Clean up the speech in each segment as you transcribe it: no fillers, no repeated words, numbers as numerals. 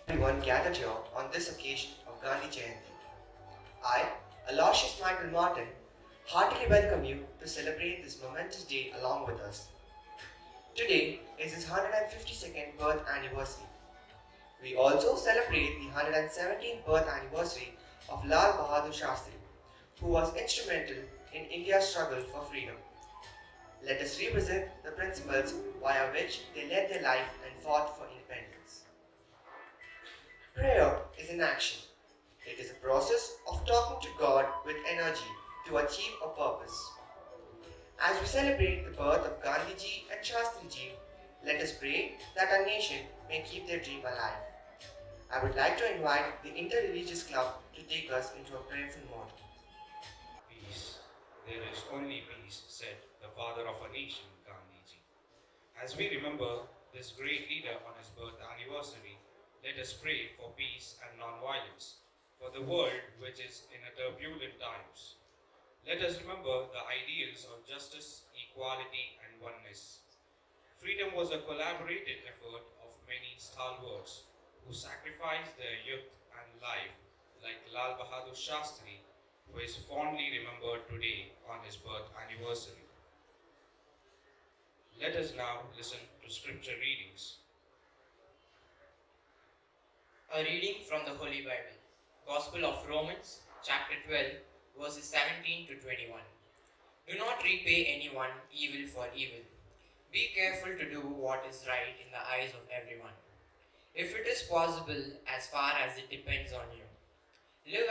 Everyone gathered here on this occasion of Gandhi Jayanti. I, Aloysius Michael Martin, heartily welcome you to celebrate this momentous day along with us. Today is his 152nd birth anniversary. We also celebrate the 117th birth anniversary of Lal Bahadur Shastri, who was instrumental in India's struggle for freedom. Let us revisit the principles via which they led their life and fought for independence. Prayer is an action. It is a process of talking to God with energy to achieve a purpose. As we celebrate the birth of Gandhiji and Shastriji, let us pray that our nation may keep their dream alive. I would like to invite the Interreligious Club to take us into a prayerful mode. Peace. There is only peace, said the father of a nation, Gandhiji. As we remember this great leader on his birth anniversary, let us pray for peace and non-violence for the world which is in a turbulent times. Let us remember the ideals of justice, equality, and oneness. Freedom was a collaborated effort of many stalwarts who sacrificed their youth and life, like Lal Bahadur Shastri, who is fondly remembered today on his birth anniversary. Let us now listen to scripture readings. A reading from the Holy Bible, Gospel of Romans, chapter 12, verses 17 to 21. Do not repay anyone evil for evil. Be careful to do what is right in the eyes of everyone. If it is possible, as far as it depends on you, live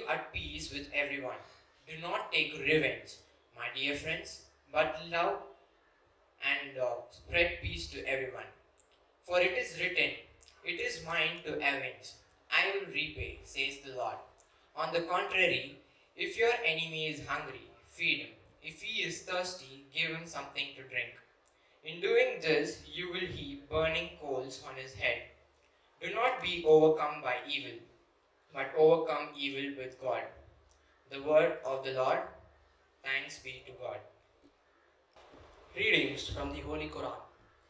at peace with everyone. Do not take revenge, my dear friends, but love and spread peace to everyone. For it is written, "It is mine to avenge, I will repay, says the Lord." On the contrary, if your enemy is hungry, feed him. If he is thirsty, give him something to drink. In doing this, you will heap burning coals on his head. Do not be overcome by evil, but overcome evil with God. The word of the Lord. Thanks be to God. Readings from the Holy Quran,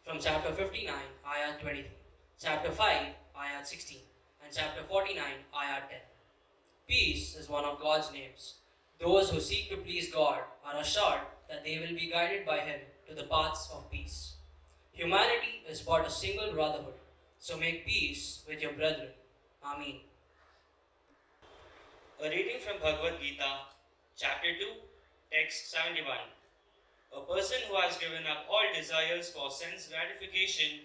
from chapter 59, ayah 23, chapter 5, ayah 16, and chapter 49, ayah 10. Peace is one of God's names. Those who seek to please God are assured that they will be guided by Him to the paths of peace. Humanity is but a single brotherhood, so make peace with your brethren. Amen. A reading from Bhagavad Gita, chapter 2, text 71. A person who has given up all desires for sense gratification,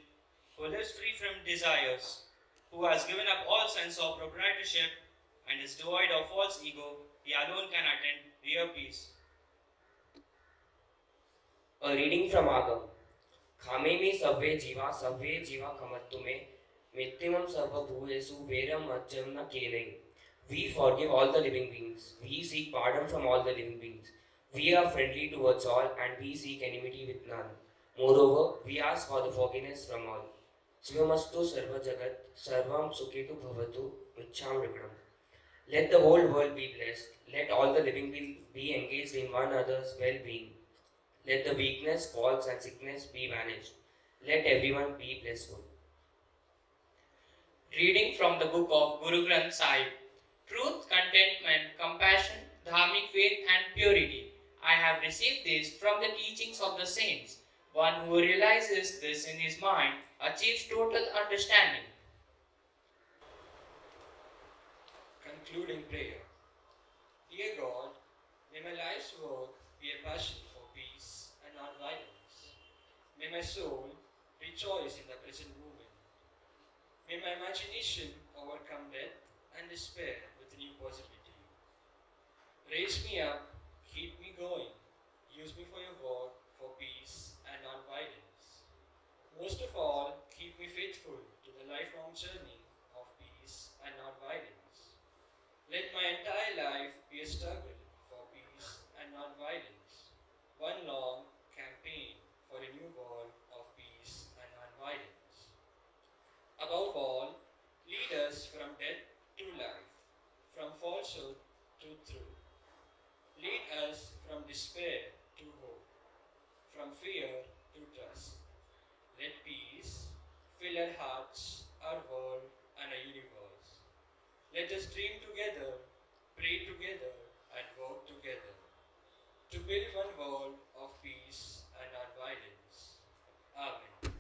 who lives free from desires, who has given up all sense of proprietorship and is devoid of false ego, he alone can attain real peace. A reading from Agam. Khamemi sabve jiva kamattume mittimam sarva bhuvesu veram majjamna keleng. We forgive all the living beings. We seek pardon from all the living beings. We are friendly towards all and we seek enmity with none. Moreover, we ask for the forgiveness from all. Shivamastu sarva jagat sarvam sukhitu bhavatu michham rikram. Let the whole world be blessed. Let all the living be engaged in one another's well-being. Let the weakness, faults, and sickness be vanished. Let everyone be blissful. Reading from the book of Guru Granth Sahib. Truth, contentment, compassion, dharmic faith, and purity. I have received this from the teachings of the saints. One who realizes this in his mind achieves total understanding. Concluding prayer. Dear God, may my life's work be a passion for peace and non-violence. May my soul rejoice in the present moment. May my imagination overcome death and despair with new possibility. Raise me up, keep me going, use me for your work for peace and non-violence. Most of all, keep me faithful to the lifelong journey of peace and non-violence. Let my entire life be a struggle for peace and non-violence, one long campaign for a new world of peace and non-violence. Above all, lead us from death to life, from falsehood to truth. Lead us from despair to hope, from fear to trust. Let peace fill our hearts, our world, Let us dream together, pray together, and work together to build one world of peace and non-violence. Amen.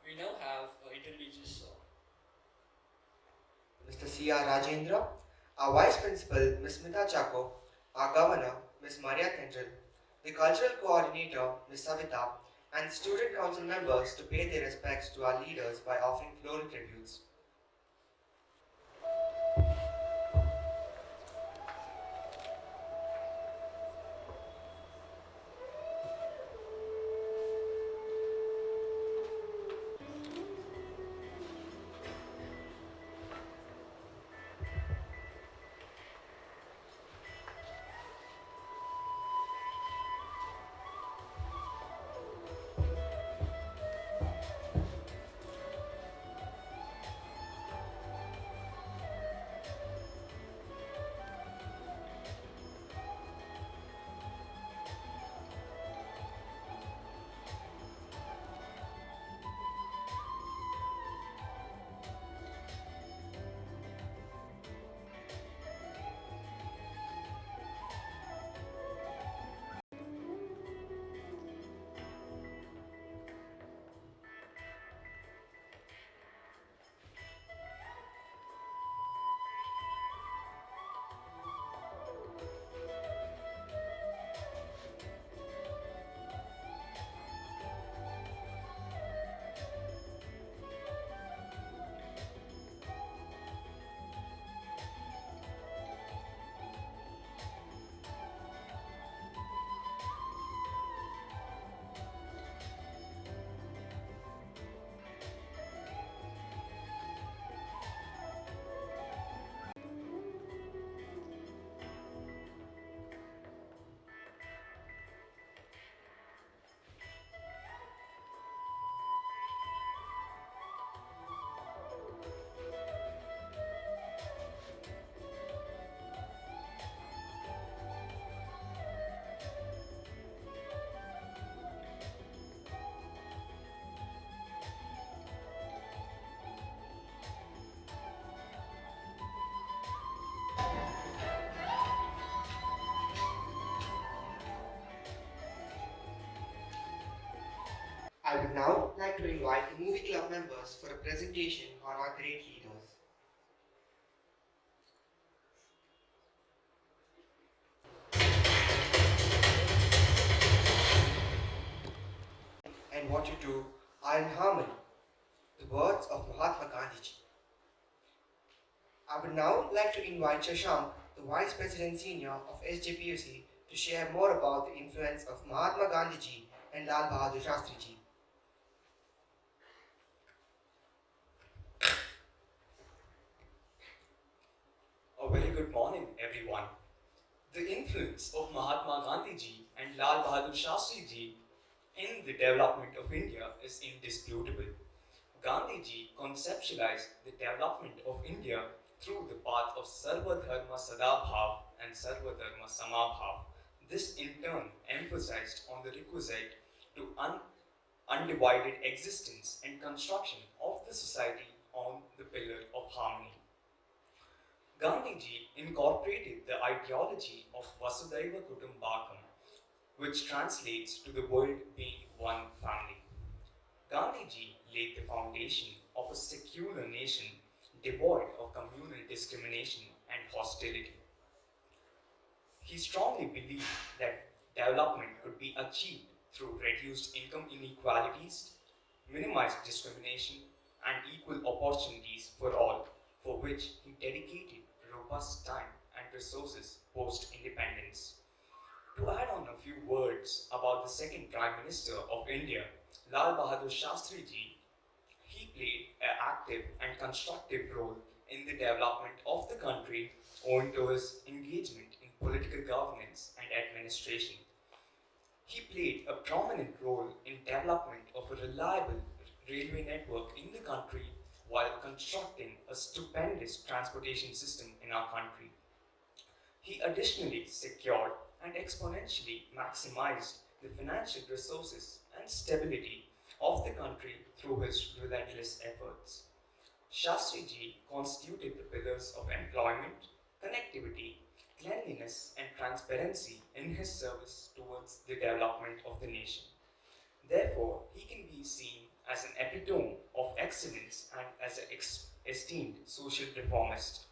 We now have an interreligious song. Mr. C.R. Rajendra, our Vice Principal, Ms. Smita Chako, our Governor, Ms. Maria Kendall, the Cultural Coordinator, Ms. Savita, and Student Council members to pay their respects to our leaders by offering floral tributes. I would now like to invite the movie club members for a presentation on our great leaders. And what you do are in harmony. The words of Mahatma Gandhi. I would now like to invite Shashank, the Vice President Senior of SJPUC, to share more about the influence of Mahatma Gandhi and Lal Bahadur Shastri. A very good morning, everyone. The influence of Mahatma Gandhi ji and Lal Bahadur Shastri ji in the development of India is indisputable. Gandhi ji conceptualized the development of India through the path of Sarva Dharma Sadabhav and Sarva Dharma Samabhav. This in turn emphasized on the requisite to undivided existence and construction of the society on the pillar of harmony. Gandhiji incorporated the ideology of Vasudhaiva Kutumbakam, which translates to the world being one family. Gandhiji laid the foundation of a secular nation devoid of communal discrimination and hostility. He strongly believed that development could be achieved through reduced income inequalities, minimized discrimination, and equal opportunities for all, for which he dedicated robust time and resources post-independence. To add on a few words about the second Prime Minister of India, Lal Bahadur Shastri ji, he played an active and constructive role in the development of the country owing to his engagement in political governance and administration. He played a prominent role in development of a reliable railway network in the country while constructing a stupendous transportation system in our country. He additionally secured and exponentially maximized the financial resources and stability of the country through his relentless efforts. Shastriji constituted the pillars of employment, connectivity, cleanliness, and transparency in his service towards the development of the nation. Therefore, he can be seen as an epitome of excellence and as an esteemed social reformist.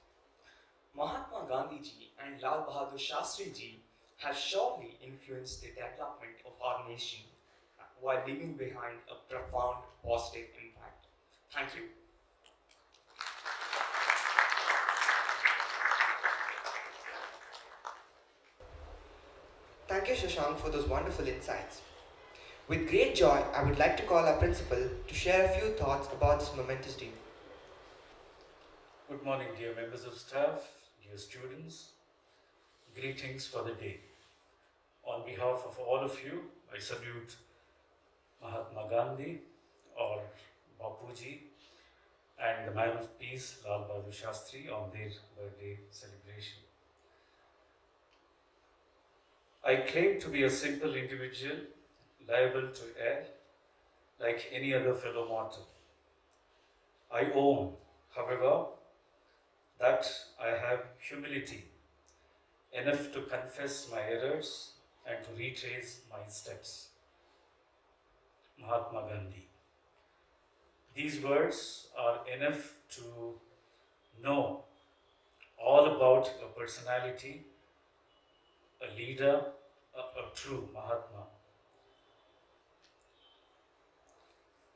Mahatma Gandhi ji and Lal Bahadur Shastri ji have surely influenced the development of our nation while leaving behind a profound positive impact. Thank you. Thank you, Shashank, for those wonderful insights. With great joy, I would like to call our principal to share a few thoughts about this momentous day. Good morning, dear members of staff, dear students. Greetings for the day. On behalf of all of you, I salute Mahatma Gandhi or Bapuji and the man of peace, Lal Bahadur Shastri, on their birthday celebration. I claim to be a simple individual, liable to err, like any other fellow mortal. I own, however, that I have humility enough to confess my errors and to retrace my steps. Mahatma Gandhi. These words are enough to know all about a personality, a leader, a true Mahatma.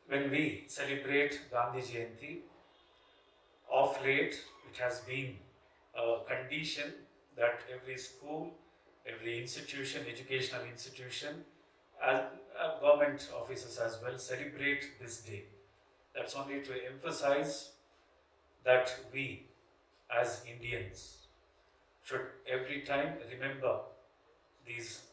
When we celebrate Gandhi Jayanti, of late it has been a condition that every school, every institution, educational institution, as government offices as well, celebrate this day. That's only to emphasize that we as Indians should every time remember these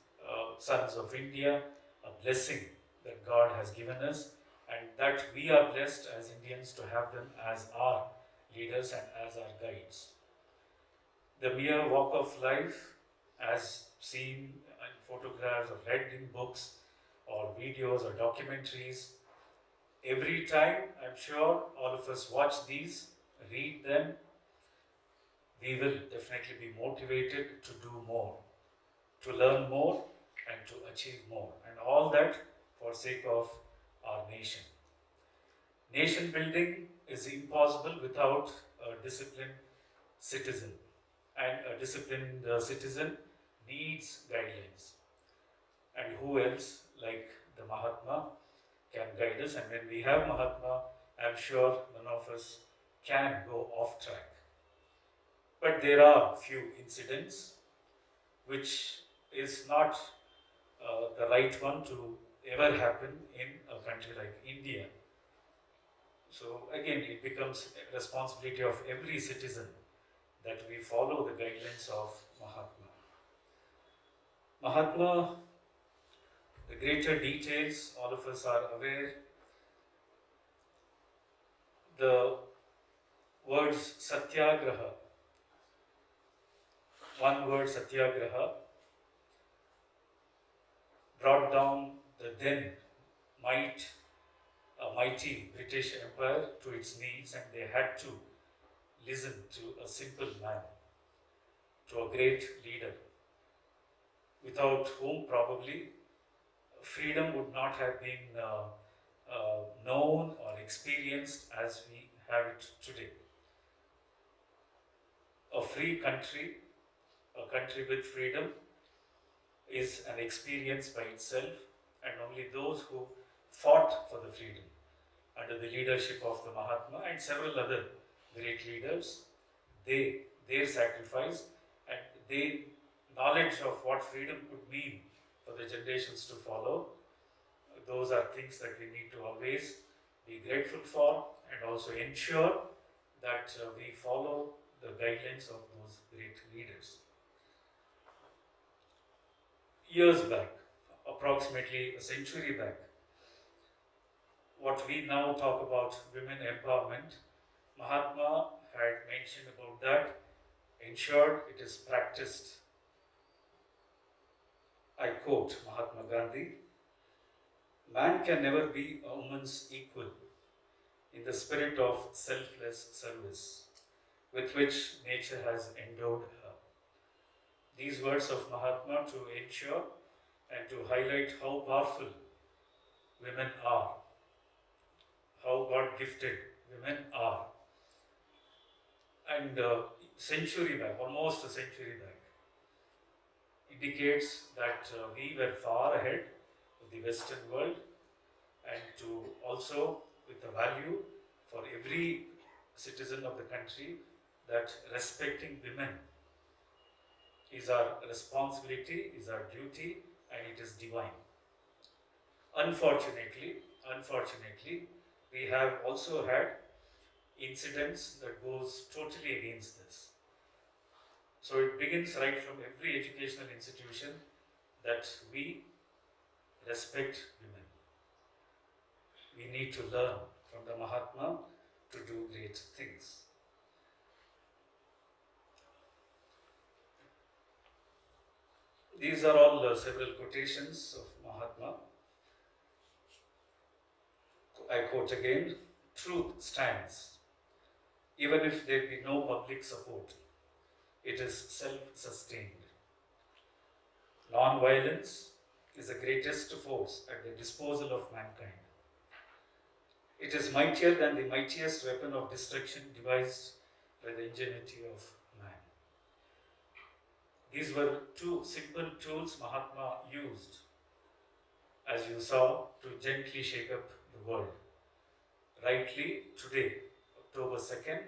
sons of India, a blessing that God has given us, and that we are blessed as Indians to have them as our leaders and as our guides. The mere walk of life, as seen in photographs or read in books or videos or documentaries, every time I'm sure all of us watch these, read them, we will definitely be motivated to do more, to learn more, and to achieve more, and all that for sake of our nation. Nation building is impossible without a disciplined citizen, and a disciplined citizen needs guidelines. And who else like the Mahatma can guide us? And when we have Mahatma, I'm sure none of us can go off track. But there are few incidents which is not the right one to ever happen in a country like India. So again, it becomes a responsibility of every citizen that we follow the guidelines of Mahatma. Mahatma, the greater details, all of us are aware. The words Satyagraha, one word Satyagraha, brought down the then mighty British Empire to its knees, and they had to listen to a simple man, to a great leader, without whom probably freedom would not have been known or experienced as we have it today. A free country, a country with freedom, is an experience by itself, and only those who fought for the freedom under the leadership of the Mahatma and several other great leaders, their sacrifice and their knowledge of what freedom could mean for the generations to follow, those are things that we need to always be grateful for, and also ensure that we follow the guidelines of those great leaders. Years back, approximately a century back, what we now talk about women empowerment, Mahatma had mentioned about that, ensured it is practiced. I quote Mahatma Gandhi, "Man can never be a woman's equal. in the spirit of selfless service with which nature has endowed her. These words of Mahatma to ensure and to highlight how powerful women are, how God gifted women are. And century back, almost a century back, indicates that we were far ahead of the Western world, and to also with the value for every citizen of the country that respecting women is our responsibility, is our duty, and it is divine. Unfortunately, we have also had incidents that goes totally against this. So it begins right from every educational institution that we respect women. We need to learn from the Mahatma to do great things. These are all several quotations of Mahatma. I quote again, truth stands. Even if there be no public support, it is self-sustained. Non-violence is the greatest force at the disposal of mankind. It is mightier than the mightiest weapon of destruction devised by the ingenuity of man. These were two simple tools Mahatma used, as you saw, to gently shake up the world. Rightly, today, October 2nd,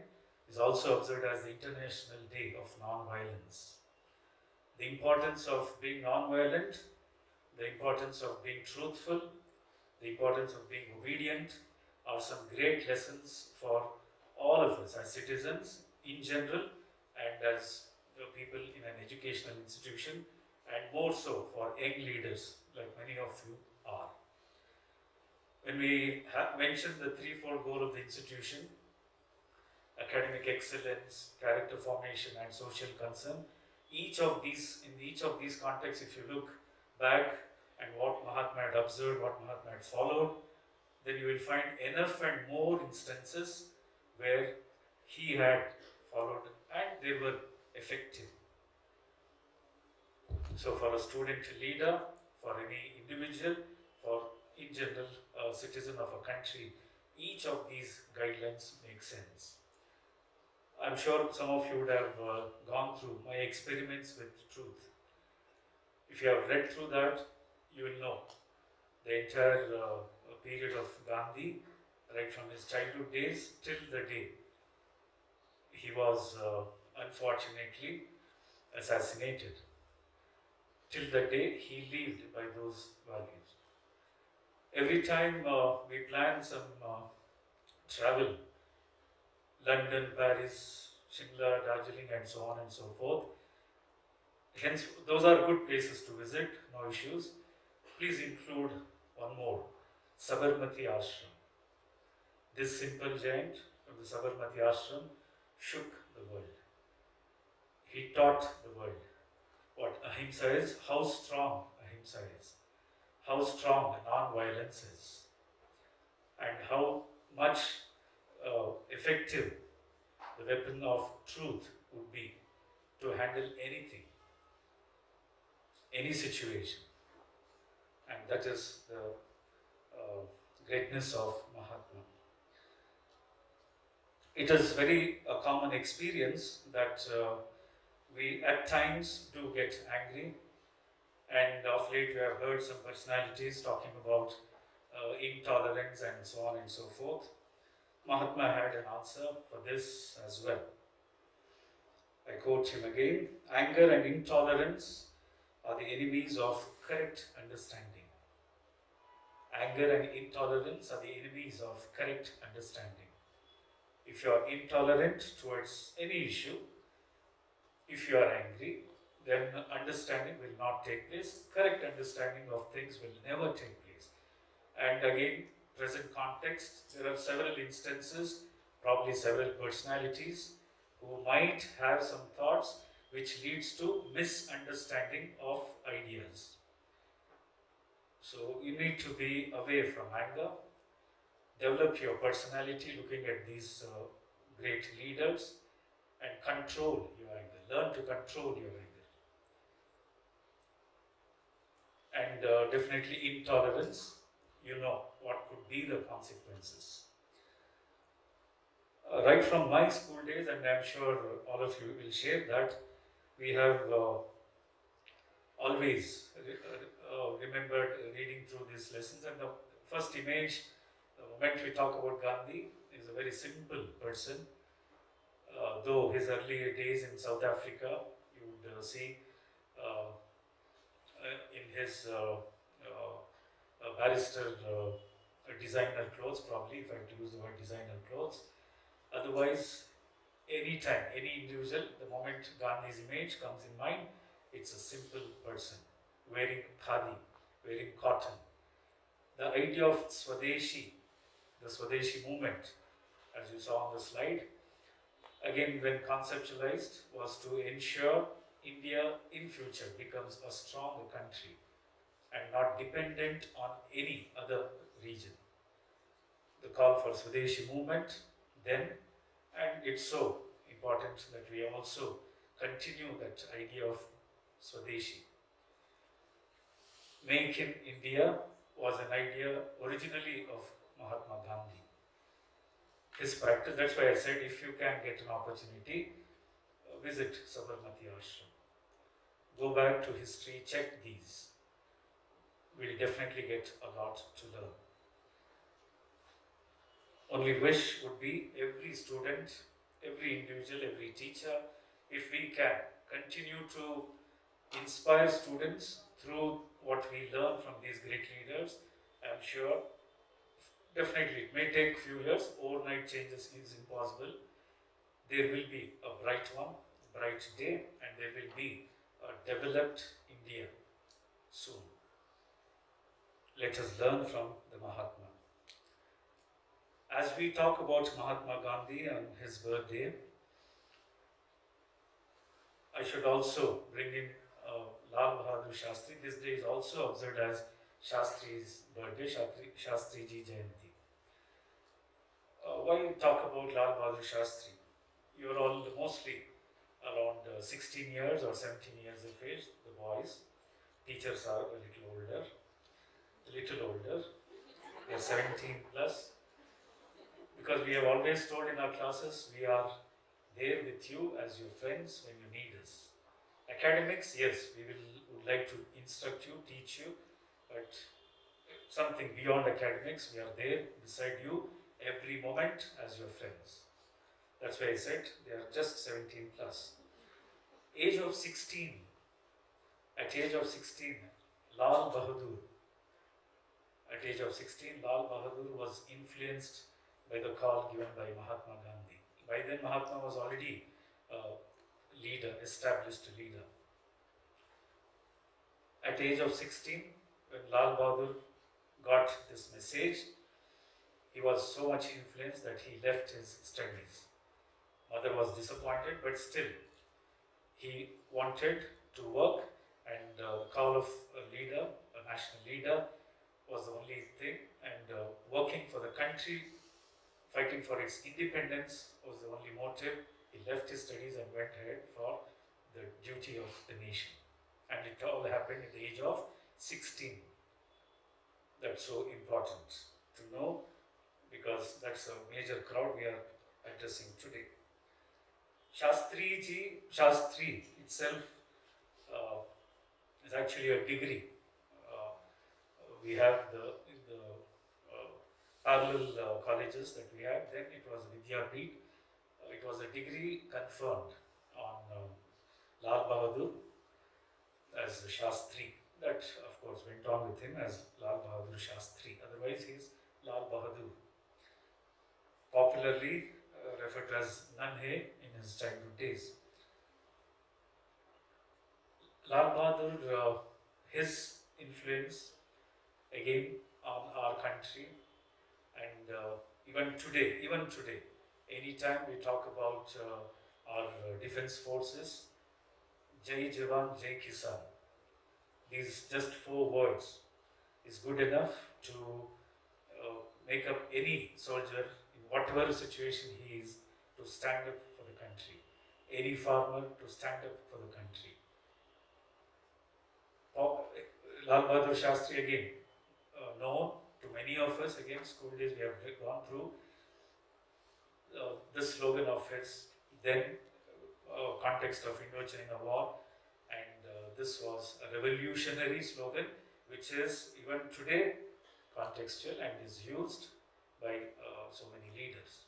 is also observed as the International Day of Non-Violence. The importance of being non-violent, the importance of being truthful, the importance of being obedient are some great lessons for all of us as citizens in general and as people in an educational institution, and more so for young leaders like many of you are. When we mentioned the threefold goal of the institution, academic excellence, character formation, and social concern, in each of these contexts, if you look back and what Mahatma had observed, what Mahatma had followed, then you will find enough and more instances where he had followed and they were effective. So for a student leader, for any individual, for in general a citizen of a country, each of these guidelines make sense. I'm sure some of you would have gone through my experiments with truth. If you have read through that, you will know the entire period of Gandhi, right from his childhood days till the day he was unfortunately assassinated, till the day he lived by those values. Every time we plan some travel, London, Paris, Shimla, Darjeeling, and so on and so forth, hence those are good places to visit, no issues. Please include one more, Sabarmati Ashram. This simple giant from the Sabarmati Ashram shook the world. He taught the world what ahimsa is, how strong ahimsa is, how strong non-violence is, and how much effective the weapon of truth would be to handle anything, any situation. And that is the greatness of Mahatma. It is very a common experience that we at times do get angry, and of late we have heard some personalities talking about intolerance and so on and so forth. Mahatma had an answer for this as well. I quote him again, anger and intolerance are the enemies of correct understanding. Anger and intolerance are the enemies of correct understanding. If you are intolerant towards any issue, if you are angry, then understanding will not take place. Correct understanding of things will never take place. And again, present context, there are several instances, probably several personalities who might have some thoughts which leads to misunderstanding of ideas. So you need to be away from anger, develop your personality looking at these great leaders and control your anger. Learn to control your anger. And definitely intolerance, you know what could be the consequences. Right from my school days, and I'm sure all of you will share that, we have always remembered reading through these lessons. And the first image, the moment we talk about Gandhi, is a very simple person. Though his earlier days in South Africa, you would see in his barrister designer clothes, probably, if I have to use the word designer clothes. Otherwise, anytime, any individual, the moment Gandhi's image comes in mind, it's a simple person wearing khadi, wearing cotton. The idea of Swadeshi, the Swadeshi movement, as you saw on the slide, again, when conceptualized, was to ensure India in future becomes a strong country and not dependent on any other region. The call for Swadeshi movement then, and it's so important that we also continue that idea of Swadeshi. Make in India was an idea originally of Mahatma Gandhi. His practice, that's why I said if you can get an opportunity, visit Sabarmati Ashram. Go back to history, check these. We'll definitely get a lot to learn. Only wish would be every student, every individual, every teacher, if we can continue to inspire students through what we learn from these great leaders. I'm sure, definitely, it may take few years, overnight changes is impossible. There will be a bright one, bright day, and there will be a developed India soon. Let us learn from the Mahatma. As we talk about Mahatma Gandhi and his birthday, I should also bring in Lal Bahadur Shastri. This day is also observed as Shastri's birthday, Shastriji Jayanti. Why talk about Lal Bahadur Shastri? You're all mostly around 16 years or 17 years of age, the boys. Teachers are a little older. They're 17 plus. Because we have always told in our classes, we are there with you as your friends when you need us. Academics, yes, would like to instruct you, teach you, but something beyond academics, we are there beside you every moment as your friends. That's why I said they are just 17 plus. Age of 16, at age of 16, Lal Bahadur, at age of 16, Lal Bahadur was influenced by the call given by Mahatma Gandhi. By then, Mahatma was already a leader, established leader. At age of 16, when Lal Bahadur got this message, he was so much influenced that he left his studies. Mother was disappointed, but still, he wanted to work, and the call of a leader, a national leader, was the only thing, and working for the country, fighting for its independence was the only motive. He left his studies and went ahead for the duty of the nation. And it all happened at the age of 16. That's so important to know, because that's a major crowd we are addressing today. Shastri itself is actually a degree. We have the parallel colleges that we had. Then it was Vidyapeeth. It was a degree conferred on Lal Bahadur as Shastri. That, of course, went on with him as Lal Bahadur Shastri. Otherwise, he is Lal Bahadur. Popularly referred to as Nanhe in his childhood days. Lal Bahadur, his influence again on our country, and even today, anytime we talk about our defense forces, Jai Jawan, Jai Kisan, these just 4 words is good enough to make up any soldier in whatever situation he is to stand up for the country. Any farmer to stand up for the country. Lal Bahadur Shastri again, known to many of us, again school days we have gone through this slogan of his, then context of Indochina War, and this was a revolutionary slogan which is even today contextual and is used by so many leaders.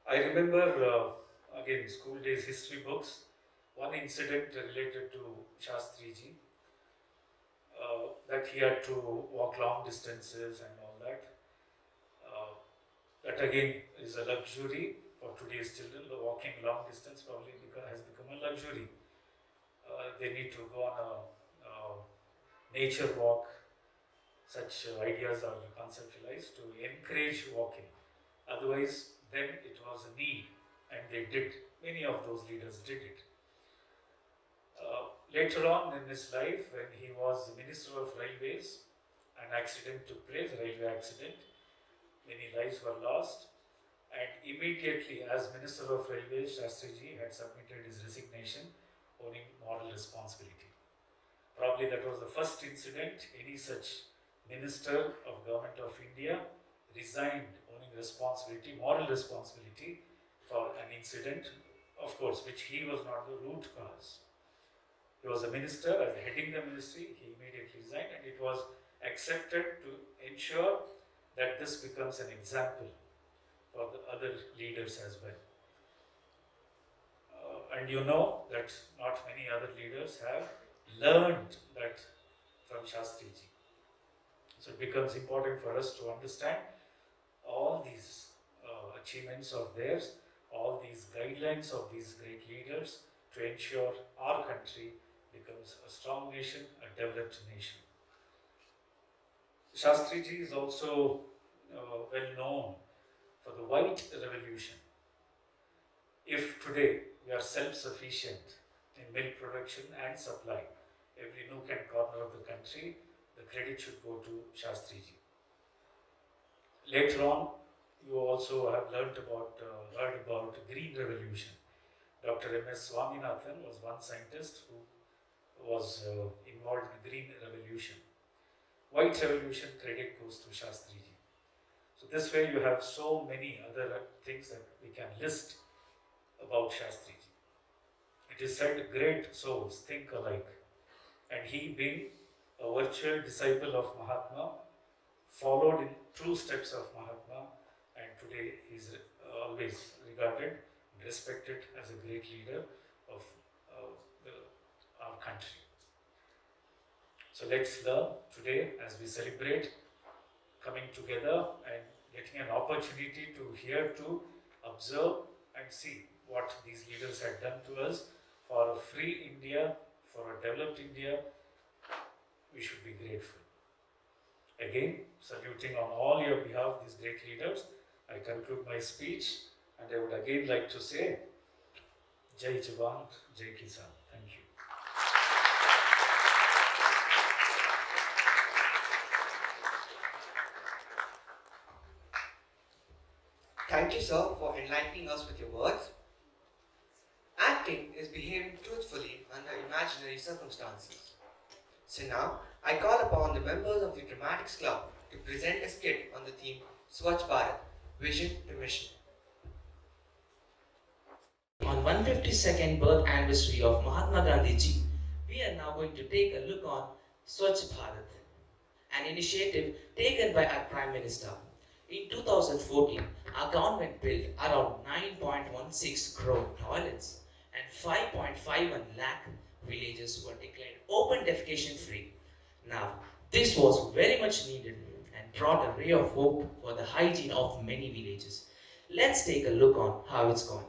I remember again school days history books, one incident related to Shastriji, that he had to walk long distances and all that. That again is a luxury for today's children. Walking long distance probably has become a luxury. They need to go on a nature walk. Such ideas are conceptualized to encourage walking. Otherwise, then it was a need, and they did. Many of those leaders did it. Later on in his life, when he was the Minister of Railways, an accident took place, a railway accident. Many lives were lost, and immediately, as Minister of Railways, Shastriji had submitted his resignation, owning moral responsibility. Probably that was the first incident any such Minister of Government of India resigned, owning responsibility, moral responsibility for an incident, of course, which he was not the root cause. He was a minister, as heading the ministry, he immediately resigned, and it was accepted to ensure that this becomes an example for the other leaders as well. And you know that not many other leaders have learned that from Shastriji. So it becomes important for us to understand all these achievements of theirs, all these guidelines of these great leaders to ensure our country becomes a strong nation, a developed nation. Shastriji is also well known for the white revolution. If today we are self-sufficient in milk production and supply, every nook and corner of the country, the credit should go to Shastriji. Later on, you also have heard about green revolution. Dr. M.S. Swaminathan was one scientist who was involved in the green revolution. White revolution credit goes to Shastriji. So this way you have so many other things that we can list about Shastriji. It is said great souls think alike, and he, being a virtual disciple of Mahatma, followed in true steps of Mahatma, and today he is always regarded and respected as a great leader of our country. So let's learn today as we celebrate coming together and getting an opportunity to hear, to observe and see what these leaders had done to us for a free India, for a developed India. We should be grateful. Again, saluting on all your behalf these great leaders, I conclude my speech, and I would again like to say, Jai Jawan, Jai Kisan. Thank you. Thank you, sir, for enlightening us with your words. Acting is behaving truthfully under imaginary circumstances. So now, I call upon the members of the Dramatics Club to present a skit on the theme Swachh Bharat, Vision to Mission. On 152nd birth anniversary of Mahatma Gandhi ji, we are now going to take a look on Swachh Bharat, an initiative taken by our Prime Minister. In 2014, our government built around 9.16 crore toilets and 5.51 lakh villages were declared open defecation free. Now, this was very much needed and brought a ray of hope for the hygiene of many villages. Let's take a look on how it's going.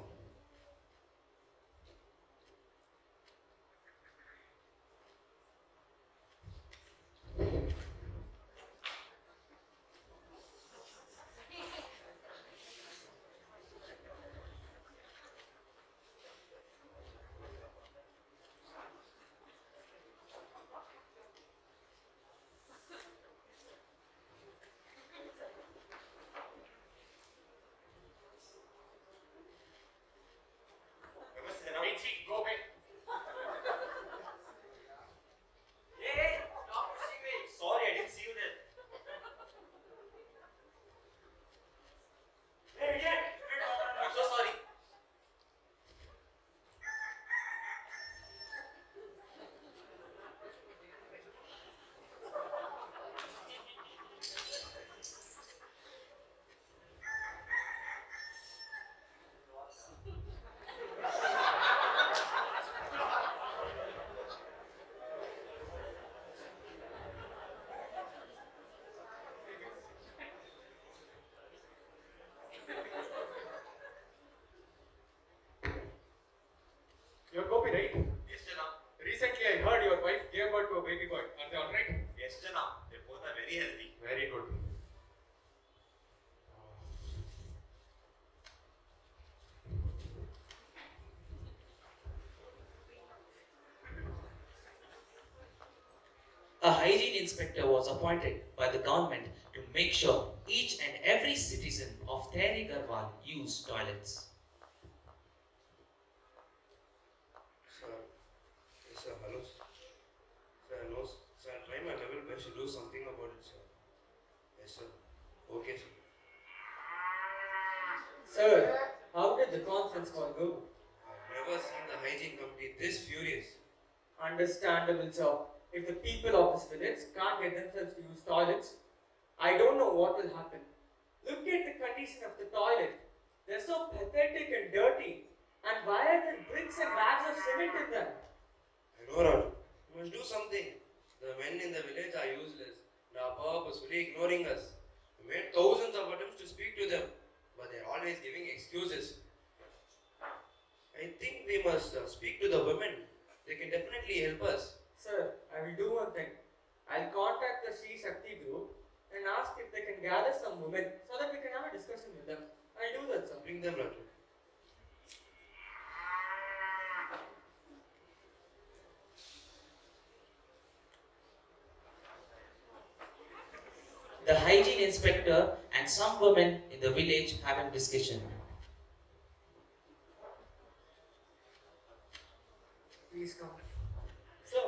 now. They both are very healthy. Very good. A hygiene inspector was appointed by the government to make sure each and every citizen of Tehri Garhwal used toilets. Sir, yes, sir, hello. Sir, no, sir, I'll try my level best to do something about it, sir. Yes, sir. Okay, sir. Sir, how did the conference call go? I've never seen the hygiene committee this furious. Understandable, sir. If the people of this village can't get themselves to use toilets, I don't know what will happen. Look at the condition of the toilet. They're so pathetic and dirty. And why are there bricks and bags of cement in them? I know, Raj. We must do something. The men in the village are useless. They are purposefully ignoring us. We made thousands of attempts to speak to them, but they're always giving excuses. I think we must speak to the women. They can definitely help us. Sir, I will do one thing. I'll contact the Sri Shakti group and ask if they can gather some women so that we can have a discussion with them. I'll do that, sir. Bring them, Raju. The hygiene inspector and some women in the village have a discussion. Please come. Sir.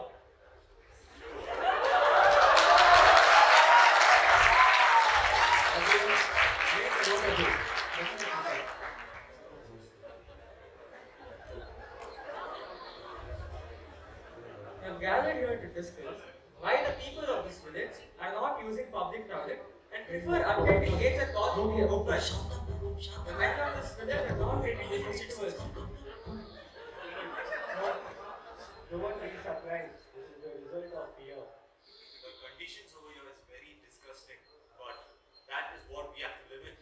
We have gathered here to discuss why the people of this village are not using public toilet and prefer attending nature calls to be open. The men of this village are not getting this rituals. Don't be surprised. This is the result of fear. The conditions over here is very disgusting, but that is what we have to live in.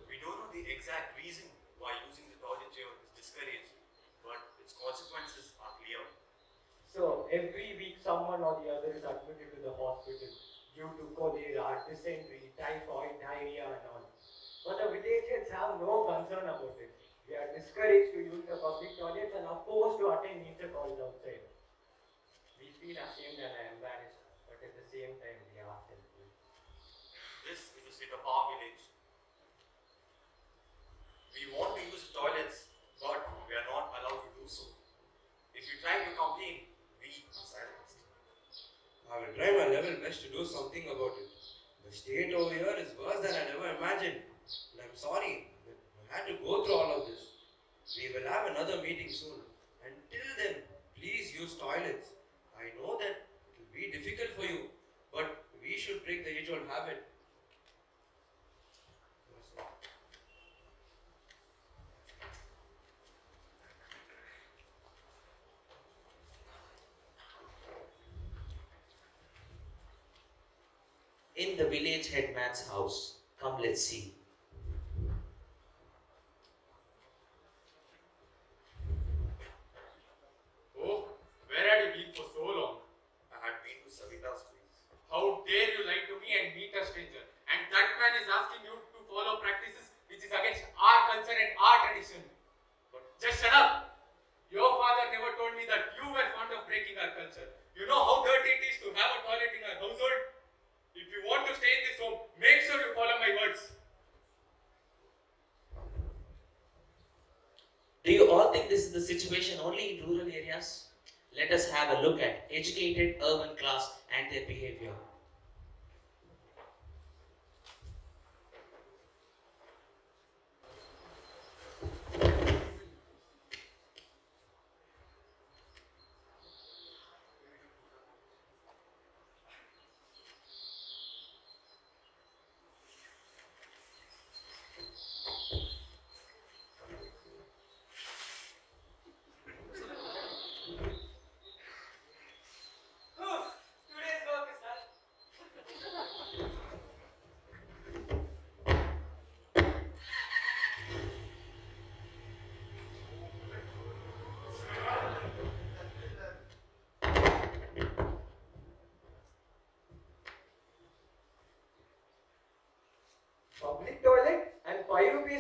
We don't know the exact reason why using the toilet here is discouraged, but its consequences are clear. So, every week someone or the other is admitted to the hospital due to cholera, dysentery, typhoid, diarrhea and all. But the villagers have no concern about it. We are discouraged to use the public toilets and are forced to attend nature calls outside. We feel ashamed and embarrassed, but at the same time we are helpless. This is the state of our village. We want to use the toilets, but we are not allowed to do so. If you try to complain, we are silenced. I will try my level best to do something about it. The state over here is worse than I'd ever imagined. And I'm sorry that I had to go through all of this. We will have another meeting soon. Until then, please use toilets. I know that it will be difficult for you, but we should break the age-old habit. In the village headman's house. Come, let's see. Oh, where had you been for so long? I had been to Savita's place. How dare you lie to me and meet a stranger? And that man is asking you to follow practices which is against our culture and our tradition. But just shut up. Your father never told me that you were fond of breaking our culture. You know how dirty it is to have a toilet in our household? If you want to stay in this home, make sure you follow my words. Do you all think this is the situation only in rural areas? Let us have a look at educated urban class and their behavior. Today's work is done.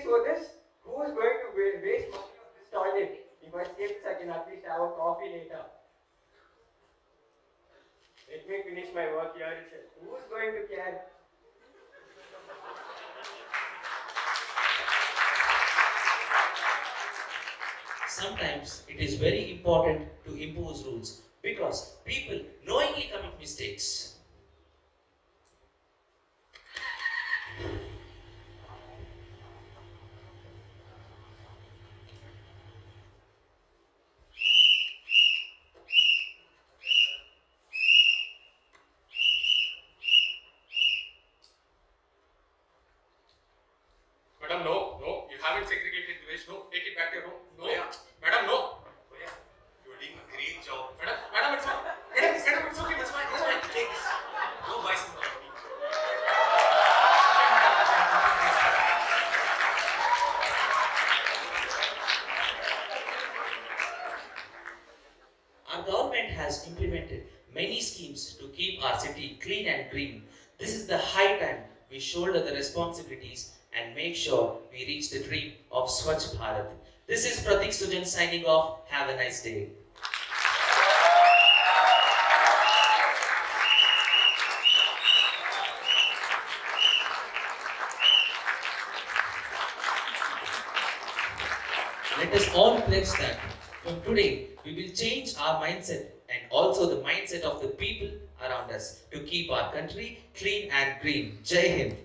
for this? Who is going to waste money on this toilet? If I skip, I can at least have a coffee later. Let me finish my work here itself. Who is going to care? Sometimes it is very important to impose rules because people knowingly commit mistakes. Madam, no, no, you haven't segregated the waste. No, take it back to your room. No, Yeah. madam, no. Yeah. You're doing a great job. Madam, it's fine. Madam, it's okay. It's fine. It's fine. Take this. Go buy some coffee. Our government has implemented many schemes to keep our city clean and green. This is the high time we shoulder the responsibilities and make sure we reach the dream of Swachh Bharat. This is Pratik Sujan signing off. Have a nice day. Let us all pledge that from today we will change our mindset and also the mindset of the people around us to keep our country clean and green. Jai Hind.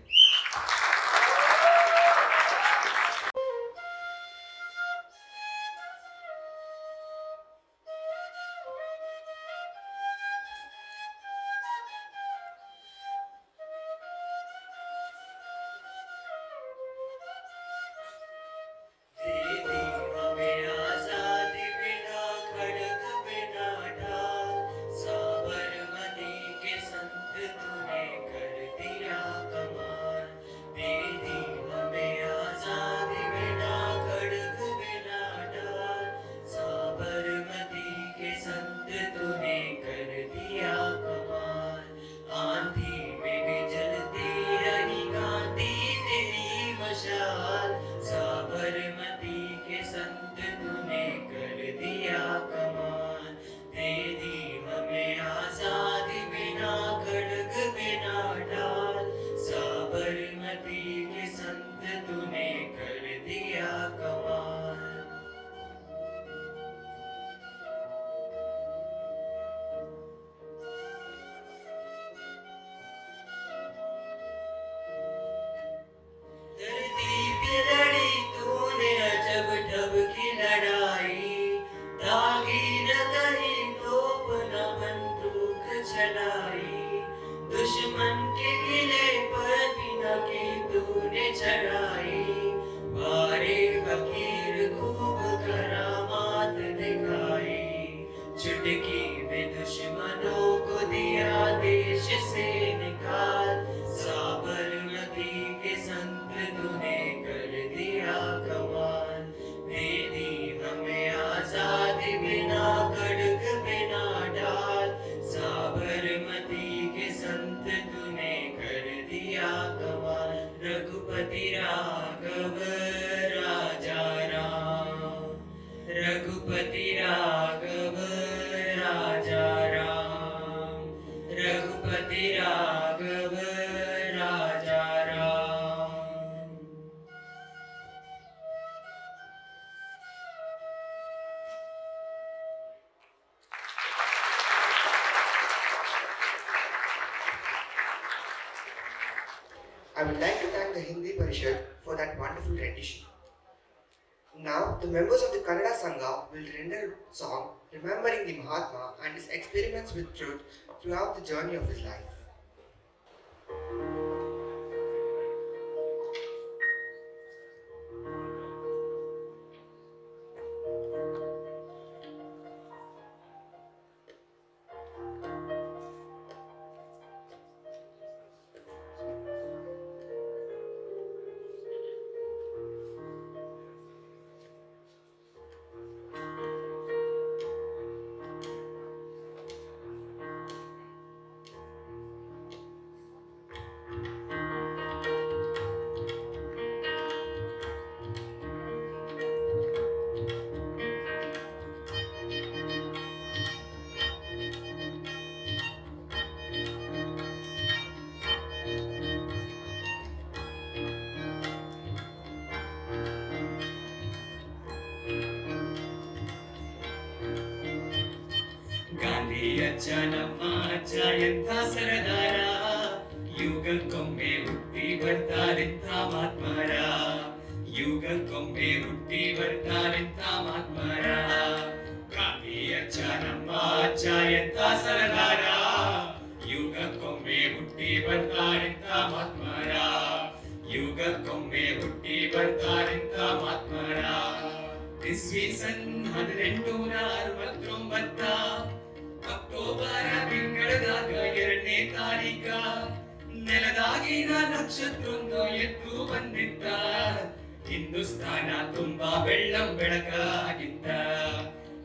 दुश्मन के किले पर भी न की तूने चढ़ाई मारे फकीर खूब करामात दिखाई चुटकी में दुश्मनों को दिया देश से निकाल साबरमती के संग तूने कर दिया कमाल दे दी हमें आजादी बिना खड़ग बिना ढाल साबरमती के संत तूने कर दिया कमाल रघुपति राघव राजा राम रघुपति राघव राजा राम रघुपति राघव राजा Ram I would like to thank the Hindi Parishad for that wonderful rendition. Now, the members of the Kannada Sangha will render a song remembering the Mahatma and his experiments with truth throughout the journey of his life. ಅಜ್ಜ ನಮ್ಮ ಅಜ್ಜ ಎಂಥ ಸರದಾರ, ಯುಗಕ್ಕೊಮ್ಮೆ ಹುಟ್ಟಿ ಬರ್ತಾರೆಂಥ ಮಹಾತ್ಮರ, ಯುಗಕ್ಕೊಮ್ಮೆ ಹುಟ್ಟಿ ಬರ್ತಾರೆಂಥ ಮಹಾತ್ಮರ. ಗಾಂಧಿ ಅಜ್ಜ ನಮ್ಮ ಅಜ್ಜ ಎಂಥ ಸರದಾರ, ಯುಗಕ್ಕೊಮ್ಮೆ ಹುಟ್ಟಿ ಬರ್ತಾರೆಂಥ ಮಹಾತ್ಮರ, ಯುಗಕ್ಕೊಮ್ಮೆ ಹುಟ್ಟಿ ಬರ್ತಾರೆಂಥ ಮಹಾತ್ಮರ. ಇಸ್ವಿಸನ್ 1869 ಅಕ್ಟೋಬರ್ ತಿಂಗಳದಾಗ 2ನೇ ತಾರೀಕ ನೆಲದಾಗಿನ ನಕ್ಷತ್ರೊಂದು ಎದ್ದು ಬಂದಿತ್ತ, ಹಿಂದೂಸ್ತಾನ ತುಂಬಾ ಬೆಳ್ಳಂ ಬೆಳಕಾಗಿತ್ತ,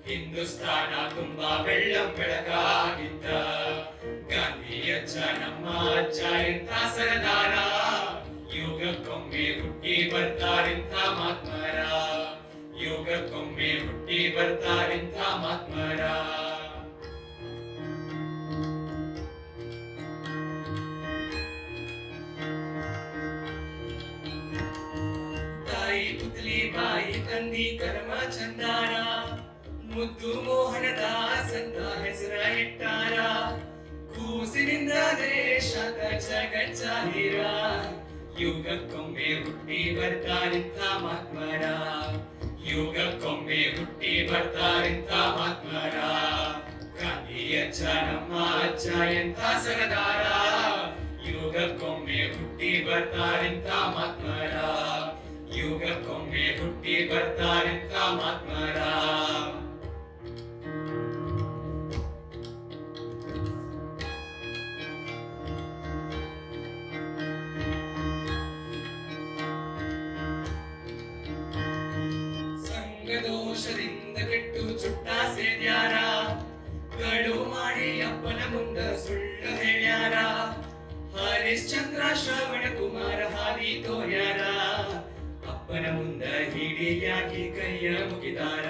ಹಿಂದೂಸ್ತಾನ ತುಂಬಾ ಬೆಳ್ಳಂ ಬೆಳಕಾಗಿತ್ತ. ಗಾಂಧಿ ಅಜ್ಜ ನಮ್ಮ ಅಜ್ಜ ಎಂಥ ಸರದಾರ, ಯುಗಕ್ಕೊಮ್ಮೆ ಹುಟ್ಟಿ ಬರ್ತಾರೆಂಥ ಮಹಾತ್ಮರ, ಯುಗಕ್ಕೊಮ್ಮೆ ಹುಟ್ಟಿ ಬರ್ತಾರೆಂಥ ಮಹಾತ್ಮರ. ತಾಯಿ ಪುತ್ಲಿ ಬಾಯಿ ತಂದಿ ಕರ್ಮ ಚಂದಾರ, ಮುದ್ದು ಮೋಹನ ದಾಸಂತ ಹೆಸರ ಇಟ್ಟಾರ, ಕೂಸಿನಿಂದ ದೇಶದ ಜಗಜ್ಜಾಹೀರ, ಯುಗಕ್ಕೊಮ್ಮೆ ಹುಟ್ಟಿ ಬರ್ತಾರೆಂಥ ಮಹಾತ್ಮರ, ಯುಗಕ್ಕೊಮ್ಮೆ ಹುಟ್ಟಿ ಬರ್ತಾರೆಂಥ ಮಹಾತ್ಮರ. ಗಾಂಧಿ ಅಜ್ಜ ನಮ್ಮ ಅಜ್ಜ ಎಂಥ ಸರದಾರ, ಯುಗಕ್ಕೊಮ್ಮೆ ಹುಟ್ಟಿ ಬರ್ತಾರೆಂಥ ಮಹಾತ್ಮರ, ಯುಗಕ್ಕೊಮ್ಮೆ ಹುಟ್ಟಿ ಬರ್ತಾರೆಂಥ ಮಹಾತ್ಮರ. ಸಂಘದೋಷದಿಂದ ಕೆಟ್ಟು ಚುಟ್ಟ ಸೇದ್ಯಾರ, ಕಡು ಮಾಡಿ ಅಪ್ಪನ ಮುಂದ ಸುಳ್ಳು ಹೇಳ್ಯಾರ, ಹರಿಶ್ಚಂದ್ರ ಶ್ರವಣ ಕುಮಾರ ಹಾದಿ ತೋರ್ಯಾರ, ಅಪ್ಪನ ಮುಂದ ಹಿಡಿಯಾಗಿ ಕೈಯ ಮುಗಿದಾರ,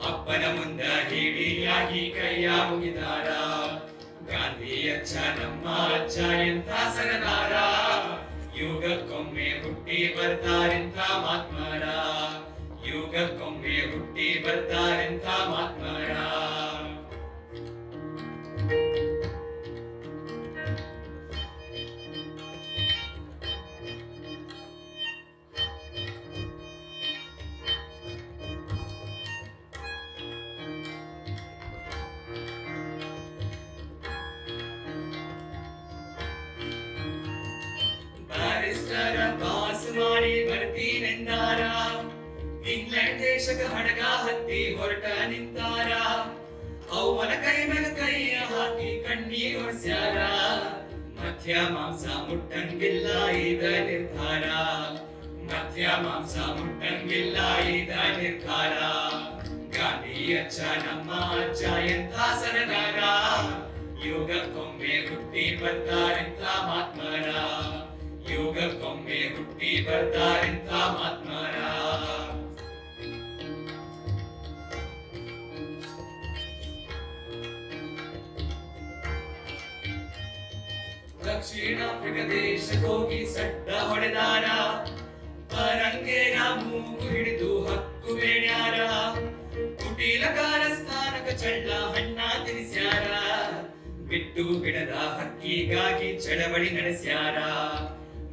ಅಪ್ಪನ ಮುಂದ ಹಿಡಿಯಾಗಿ ಕೈಯ ಮುಗಿದಾರ. ಗಾಂಧಿ ಅಜ್ಜ ನಮ್ಮ ಅಜ್ಜ ಎಂಥ ಸರದಾರ, ಯುಗಕ್ಕೊಮ್ಮೆ ಹುಟ್ಟಿ ಬರ್ತಾರೆಂಥ ಮಹಾತ್ಮರ, ಯುಗಕ್ಕೊಮ್ಮೆ ಹುಟ್ಟಿ ಬರ್ತಾರೆಂಥ ಮಹಾತ್ಮರ. ಬ್ಯಾರಿಸ್ಟರ್ ಪಾಸ್ ಮಾಡಿ ಬರ್ತೀನೆಂದಾರ, ಇಂಗ್ಲೆಂಡ್ ದೇಶಕ ಹಡಗ ಹತ್ತಿ ಹೊರಟ ನಿಂತಾರ, ಅವನ ಕೈ ಮೇಲೆ ಕೈಯ ಹಾಕಿ ಕಣ್ಣೀರ್ ಒರೆಸ್ಯಾರ, ಮಧ್ಯ ಮಾಂಸ ಮುಟ್ಟಂಗಿಲ್ಲ ಇದ ನಿರ್ಧಾರ, ಮಧ್ಯ ಮಾಂಸ ಮುಟ್ಟಂಗಿಲ್ಲ ಇದ ನಿರ್ಧಾರ. ಗಾಂಧಿ ಅಜ್ಜ ನಮ್ಮ ಅಜ್ಜ ಎಂಥ ಸರದಾರ, ಯುಗಕ್ಕೊಮ್ಮೆ ಹುಟ್ಟಿ ಬರ್ತಾರೆಂಥ ಮಹಾತ್ಮರ, ಯುಗಕ್ಕೊಮ್ಮೆ ಹುಟ್ಟಿ ಬರ್ತಾರೆಂಥ ಮಹಾತ್ಮರ. ದಕ್ಷಿಣ ಆಫ್ರಿಕಾ ದೇಶಕ್ಕೋಗಿ ಸಡ್ಡ ಹೊಡೆದಾರ, ಪರಂಗೇರ ಮೂಗು ಹಿಡಿದು ಹಕ್ಕು ಬೇಡ್ಯಾರ, ಕುಟೀಲಕಾರ ಸ್ಥಾನಕ ಚಳ್ಳ ಹಣ್ಣ ತಿನಿಸ್ಯಾರ, ಬಿಟ್ಟು ಬಿಡದ ಹಕ್ಕಿಗಾಗಿ ಚಳವಳಿ ನಡೆಸ್ಯಾರ,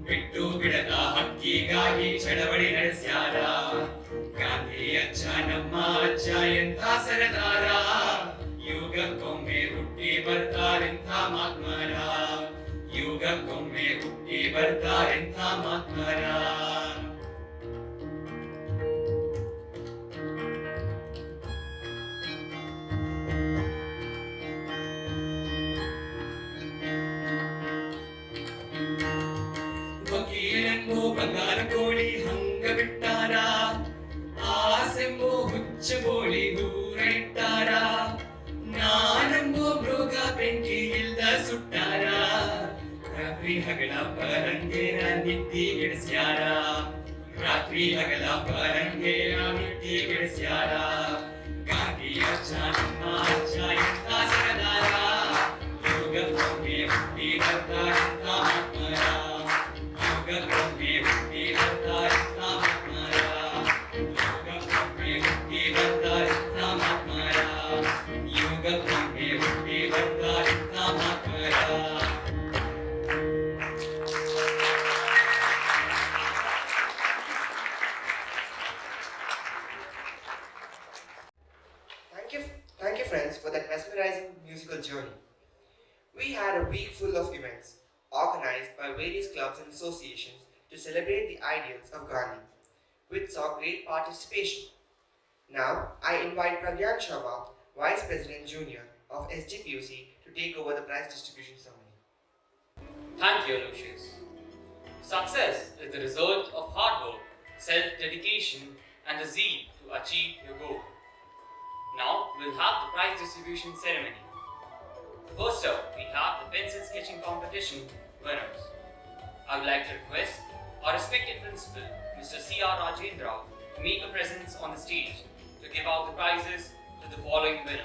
ಬಿಟ್ಟು ಬಿಡದ ಹಕ್ಕಿಗಾಗಿ ಚಳವಳಿ ನಡೆಸ್ಯಾರ. ಗಾಂಧಿ ಅಜ್ಜ ನಮ್ಮ ಅಜ್ಜ ಎಂಥ ಸರದಾರ, ಯುಗಕ್ಕೊಮ್ಮೆ ಹುಟ್ಟಿ ಬರ್ತಾರೆಂಥ ಮಹಾತ್ಮರ, ಯುಗಕ್ಕೊಮ್ಮೆ ಹುಟ್ಟಿ ಬರ್ತಾರೆಂಥ ಮಹಾತ್ಮರ. ವಕೀಲೆಂಬೋ ಬಂಗಾರ ಕೋಳಿ ಹಂಗ ಬಿಟ್ಟಾರ, ಆಸೆಂಬೋ ಹುಚ್ಚ ಬೋಳಿ ದೂರ ಇಟ್ಟಾರ, ನಾನೆಂಬೋ ಮೃಗ ಬೆಂಕಿ ಇಲ್ದ ಸುಟ್ಟಾರ, ರಾತ್ರಿ ಹಗಲ ಪರಂಗೇರ ನಿದ್ದಿಗೆಡಿಸ್ಯಾರ, ರಾತ್ರಿ ಹಗಲ ಪರಂಗೇರ ನಿದ್ದಿಗೆಡಿಸ್ಯಾರ. ಗಾಂಧಿ ಅಜ್ಜ ನಮ್ಮ ಅಜ್ಜ ಎಂಥ ಸರದಾರ, ಯುಗಕ್ಕೊಮ್ಮೆ ಹುಟ್ಟಿ ಬರ್ತಾರೆಂಥ ಮಹಾತ್ಮರ, ಯುಗಕ್ಕೊಮ್ಮೆ ಹುಟ್ಟಿ ಬರ್ತಾರೆಂಥ ಮಹಾತ್ಮರ, ಯುಗಕ್ಕೊಮ್ಮೆ ಹುಟ್ಟಿ ಬರ್ತಾರೆಂಥ ಮಹಾತ್ಮರ, ಯುಗಕ್ಕೊಮ್ಮೆ ಹುಟ್ಟಿ journey. We had a week full of events organized by various clubs and associations to celebrate the ideals of Gandhi, which saw great participation. Now, I invite Pragyan Sharma, Vice President Junior of SGPUC, to take over the prize distribution ceremony. Thank you, Lucius. Success is the result of hard work, self-dedication, and the zeal to achieve your goal. Now, we'll have the prize distribution ceremony. First up, we have the pencil sketching competition winners. I would like to request our respected principal, Mr. C.R. Rajendra, to make a presence on the stage to give out the prizes to the following winners.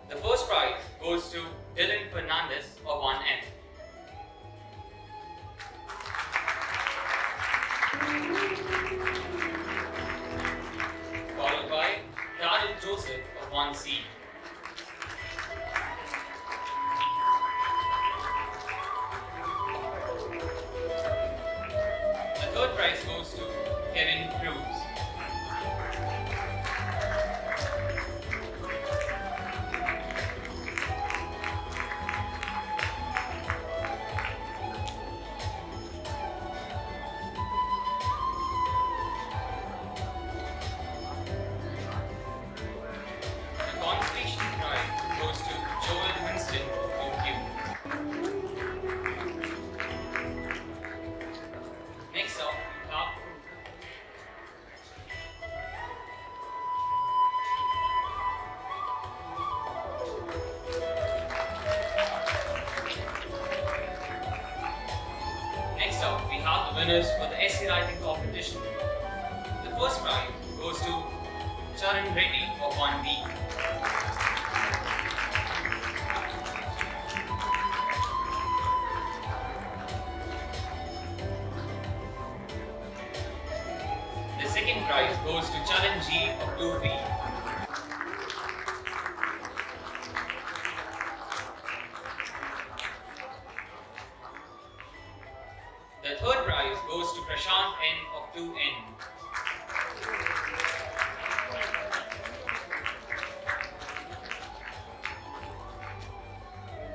The first prize goes to Dylan Fernandez of 1M. Followed by Carol Joseph of 1C. The third prize goes to Kevin Cruz. The consolation prize goes to Joel Winston of 2Q. Next up, we have the winners for the essay writing competition. The first prize goes to Charan Reddy of 1B. The second prize goes to Charan G of 2B. The third prize goes to Prashant N of 2N.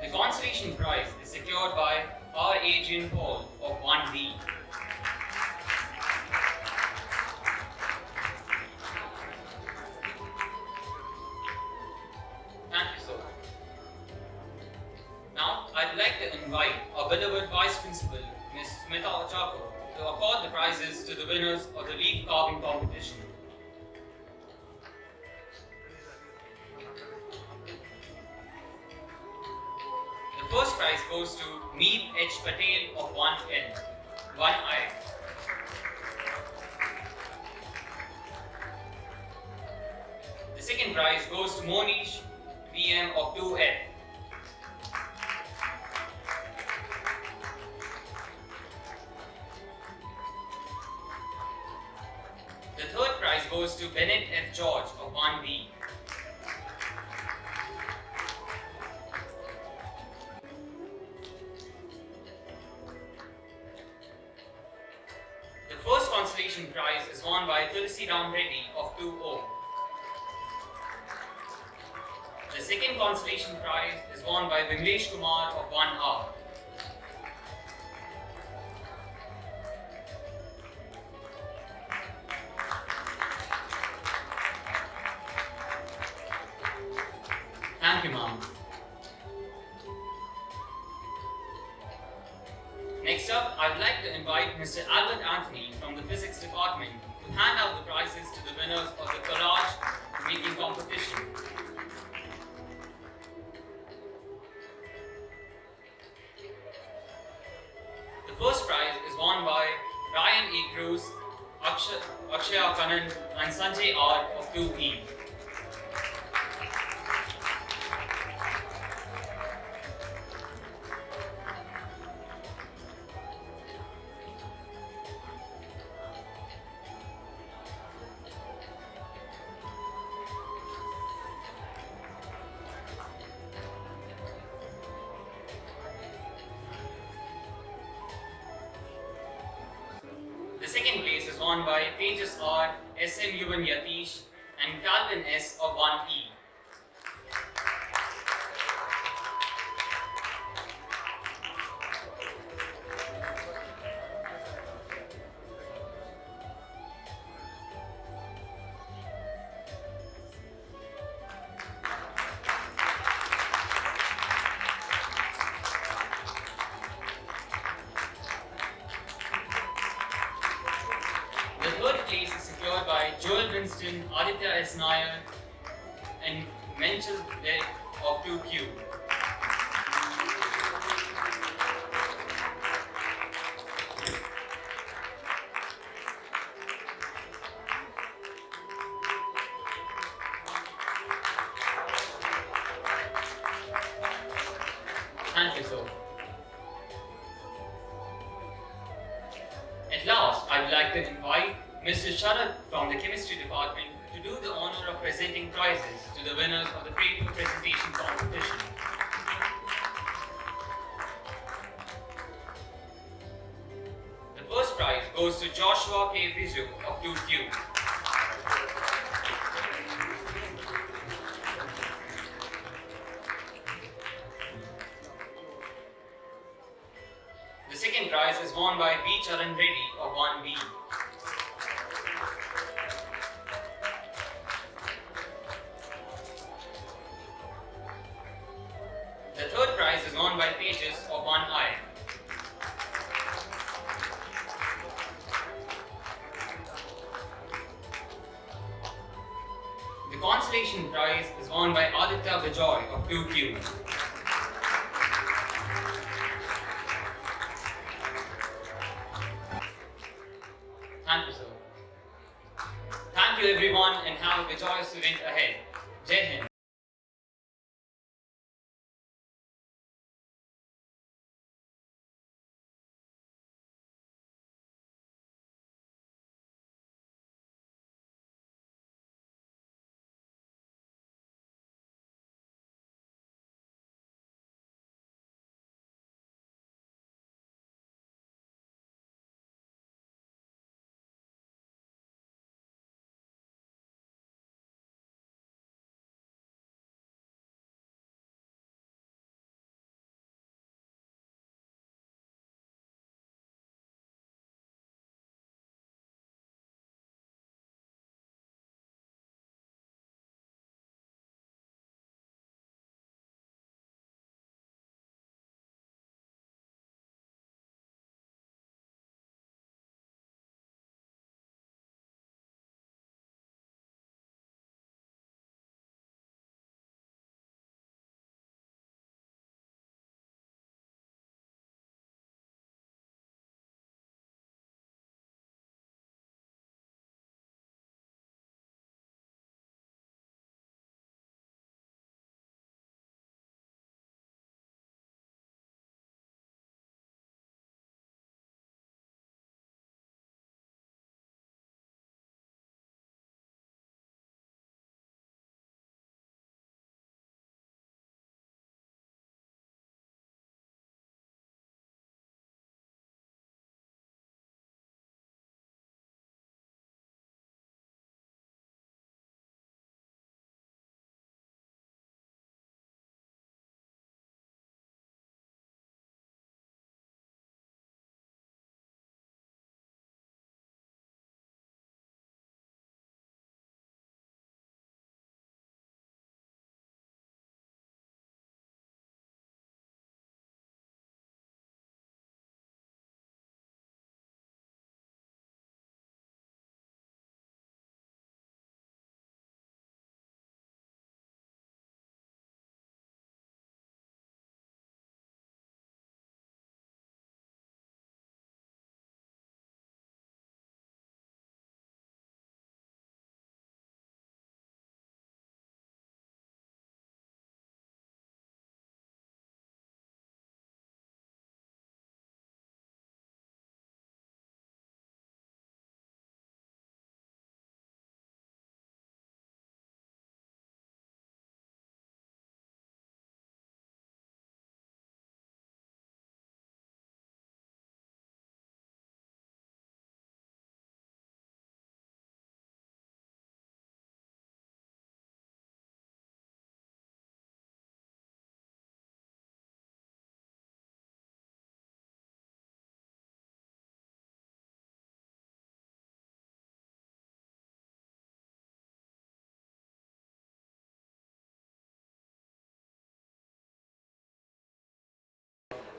The consolation prize is secured by R. Adrian Paul of 1D. Thank you, sir. Now, I'd like to invite our beloved Vice Principal, Ms. Smita Ochako, to accord the prizes to the winners of the leaf carving competition. The first prize goes to Meet H. Patel of 1N, 1I. The second prize goes to Monish PM of 2N. The third prize goes to Bennett F. George of 1B. The first consolation prize is won by Tulsi Ram Reddy of 2O. The second consolation prize is won by Vimlesh Kumar of 1R. Thank you, ma'am. Next up, I'd like to invite Mr. Albert Anthony from the Physics Department to hand out the prizes to the winners of the collage making competition. The first prize is won by Ryan E. Cruz, Akshaya Kanan, and Sanjay R. of 2E. The second place is won by Pages R, SM Yuvan Yatish, and Calvin S of 1E. The third place is secured by Joel Winston, Aditya S. Nair, and Menchel Derek of 2Q. Thank you, sir. At last, I would like to invite Mr. Sharad from the Chemistry Department to do the honor of presenting prizes to the winners of the paper presentation competition. The first prize goes to Joshua K. Viju of 2Q. The second prize is won by B. Charan Reddy of 1B. The third prize is won by Pages of 1I. The consolation prize is won by Aditya Bijoy of 2Q. Thank you, sir. Thank you, everyone, and have a joyous event ahead. Jai Hind.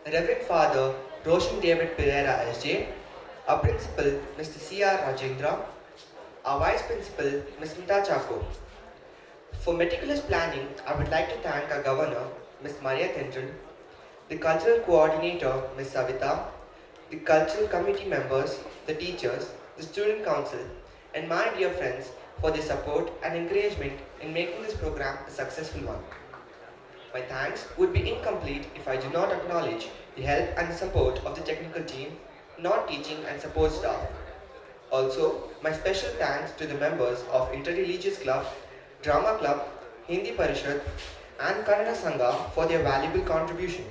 Reverend Father Roshan David Pereira SJ, our Principal Mr. C.R. Rajendra, our Vice Principal Ms. Mita Chako. For meticulous planning, I would like to thank our Governor Ms. Maria Tendran, the Cultural Coordinator Ms. Savita, the Cultural Committee members, the teachers, the Student Council, and my dear friends for their support and encouragement in making this program a successful one. My thanks would be incomplete if I do not acknowledge the help and the support of the technical team, non-teaching and support staff. Also, my special thanks to the members of Interreligious Club, Drama Club, Hindi Parishad, and Kannada Sangha for their valuable contribution.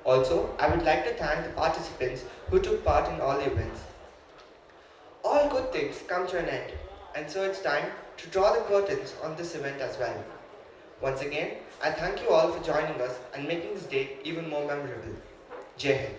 Also, I would like to thank the participants who took part in all the events. All good things come to an end, and so it's time to draw the curtains on this event as well. Once again, I thank you all for joining us and making this day even more memorable. Jai Hind.